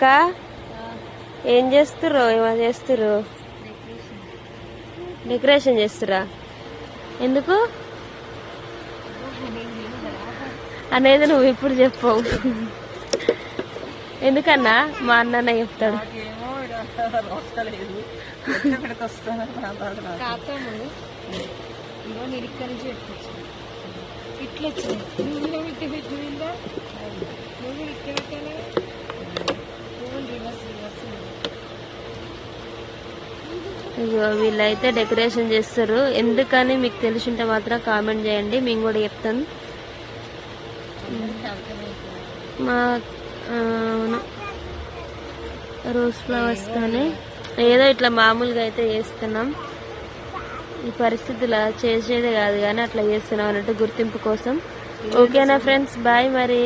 అక్క ఏం చేస్తుర్రు? ఏమో చేస్తుర్రు? డెకరేషన్ చేస్తురా? ఎందుకు అనేది నువ్వు ఇప్పుడు చెప్పవు. ఎందుకన్నా మా అన్న చెప్తాడు. ఇగో వీళ్ళైతే డెకరేషన్ చేస్తారు. ఎందుకని మీకు తెలిసింటే మాత్రం కామెంట్ చేయండి, మేము కూడా చెప్తాను. మా రోజ్ ఫ్లవర్స్ తోనే ఏదో ఇట్లా మామూలుగా అయితే చేస్తున్నాం. ఈ పరిస్థితులు చేసేదే కాదు కానీ అట్లా చేస్తున్నాం అన్నట్టు గుర్తింపు కోసం. ఓకేనా ఫ్రెండ్స్, బాయ్ మరి.